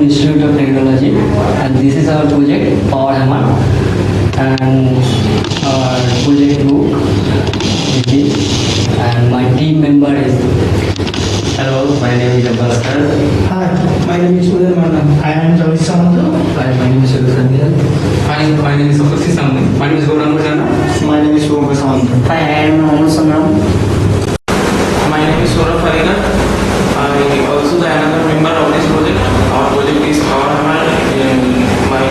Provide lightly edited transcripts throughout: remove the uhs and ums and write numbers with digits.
Institute of Technology, and this is our project Power Hammer, and our project book is this, and my team member is. Hello, my name is Abhasar. Hi, my name is Uday Manna. I am Javi Samanto. Hi, my name is Sandhya. Hi, my name is Sophie Samni. My name is Gaurav Mujana. My name is Shubha Samanto. Hi, I am Mohammed Sangram. My name is Saurabh Farina. I am also the another member of this project. Our project is Power Hammer. My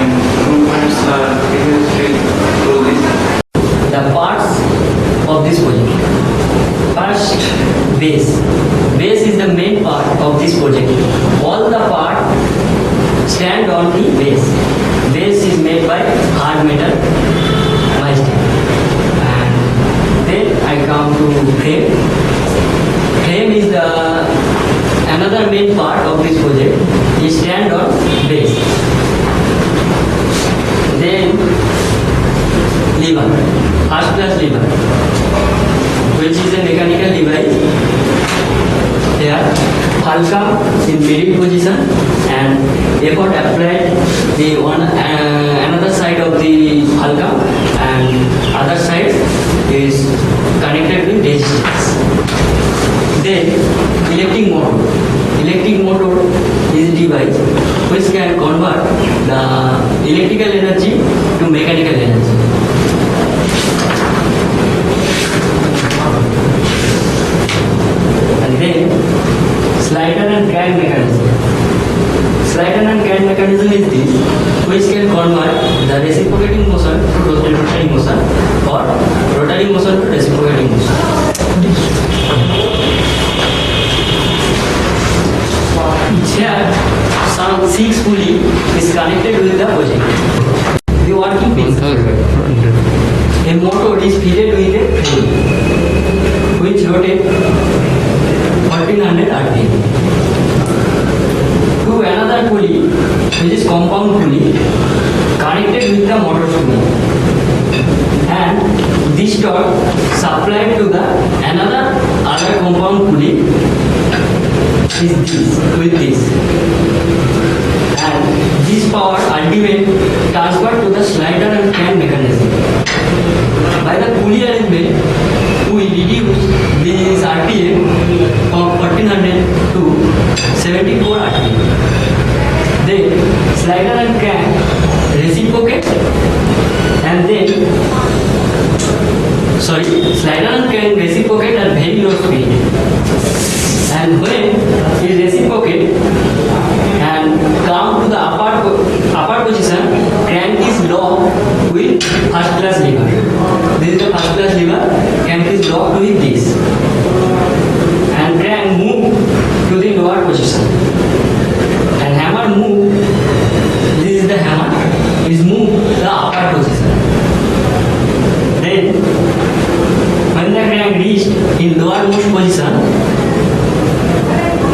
movements are previously through this. The parts of this project. First, base. Base is the main part of this project. All the parts stand on the base. Base is made by hard metal, milestone. And then I come to frame. Frame is the another main part of this project. It stand on base. Then lever, first class lever, which is a mechanical device. Here, fulcrum in middle position and effort applied the one another side of the fulcrum and other side is connected with resistance. Then electric motor. Electric motor is a device which can convert the electrical energy to mechanical energy. And then slider and crank mechanism. Slider and crank mechanism is this, which can convert the reciprocating motion to rotary motion or rotary motion to reciprocating motion. Here, some 6 pulley is connected with the project. The working piece. A motor is fitted with a frame which rotates 1400 RPM. To another pulley, which is compound pulley, connected with the motor pulley, and this torque supplied to the another other compound pulley is this with this, and this power ultimate transferred to the slider and crank mechanism. By the pulley arrangement, we reduce this RPM from 1400 to 74 RPM. Then slider and crank reciprocate, and then slider and crank reciprocate at very low speed. And when it reciprocate and come to the upper position, crank is locked with first class lever. This is the first class lever. Crank is locked with this, and crank move to the lower position. And hammer move. This is the hammer. Is move to the upper position. Then, when the crank reached in lowermost position,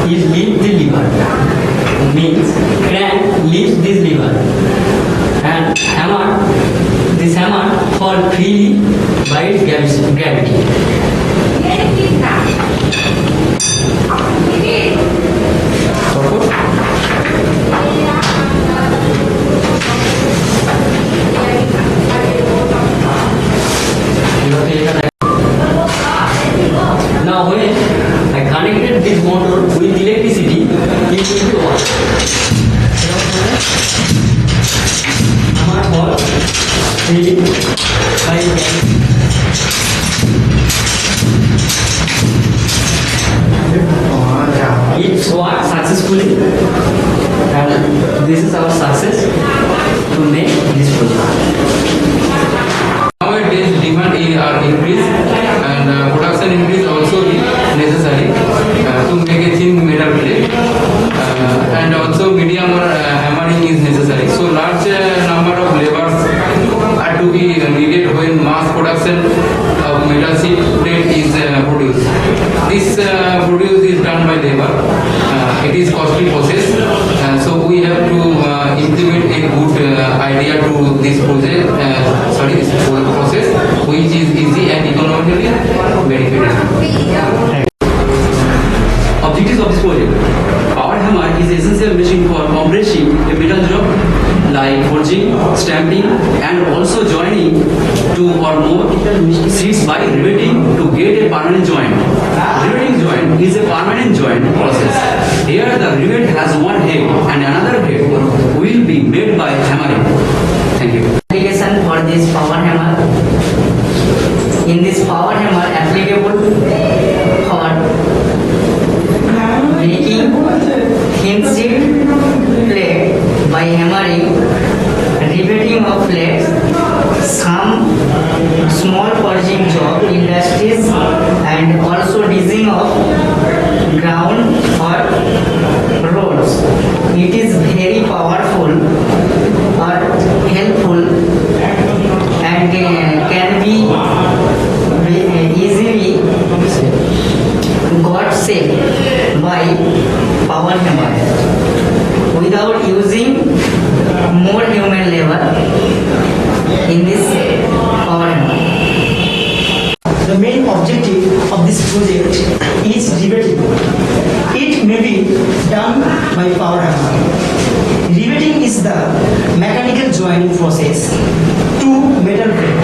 is lift the lever. Means crank lifts this lever, and this hammer fall freely by its gravity. Now when I connected this motor with electricity, it will be on. Hammer fall freely by it worked successfully, and this is our success to make this project. Nowadays, demand are increased and production increase also is necessary to make a thin metal plate, and also medium hammering is necessary. So large number of labors are to be needed when mass production of metal sheet plate is produced. This produce is done by labor. It is costly process, so we have to implement a good idea to this project. This process, which is easy and economically beneficial. Objectives of this project. Power hammer is essential machine for compressing two or more sheets by riveting to get a permanent joint. Riveting joint is a permanent joint process. Here the rivet has one head and another head will be made by hammering. Thank you. Application for this power hammer. In this power hammer applicable for making thin sheet plate by hammering, riveting of plates, some small forging job industries, and also digging of ground or roads. It is very powerful or helpful and can be easily got saved by power hammer without using more human labor in this power hammer. The main objective of this project is riveting. It may be done by power hammer. Riveting is the mechanical joining process to metal plate.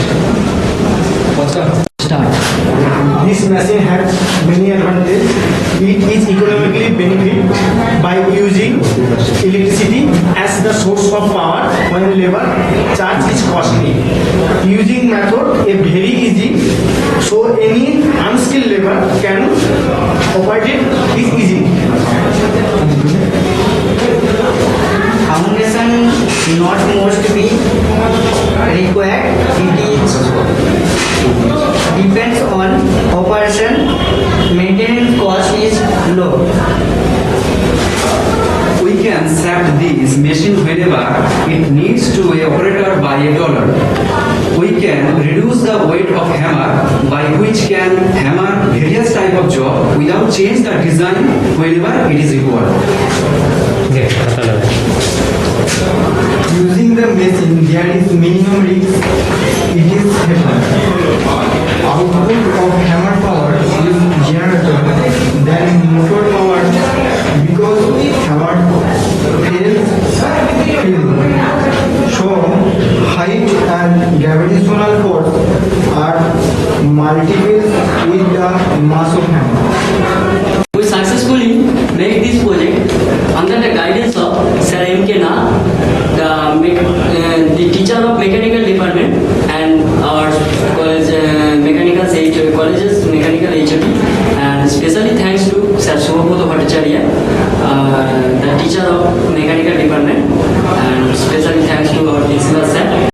Start. This machine has many advantages. It is economically benefit by using electricity as the source of power when labor charge is costly. Using method is very easy, so any unskilled labor can operate it is easy. Foundation not most be required. It is depends on operation. Maintenance cost is low. We can set this machine whenever it needs to be operated by $1. We can reduce the weight of hammer by which can hammer various type of job without change the design whenever it is required. Using the machine, there is minimum risk. It is safer. Output of hammer power is generated than motor power because hammer fails freely. So, height and gravitational force are multiples with the mass of hammer. We successfully make this project under the guidance of Sir M.K. Na, the teacher of mechanical department, and our college college's mechanical HOD, and especially thanks to Sir Subhabrata Bhattacharya, the teacher of mechanical department, and especially thanks to our principal sir.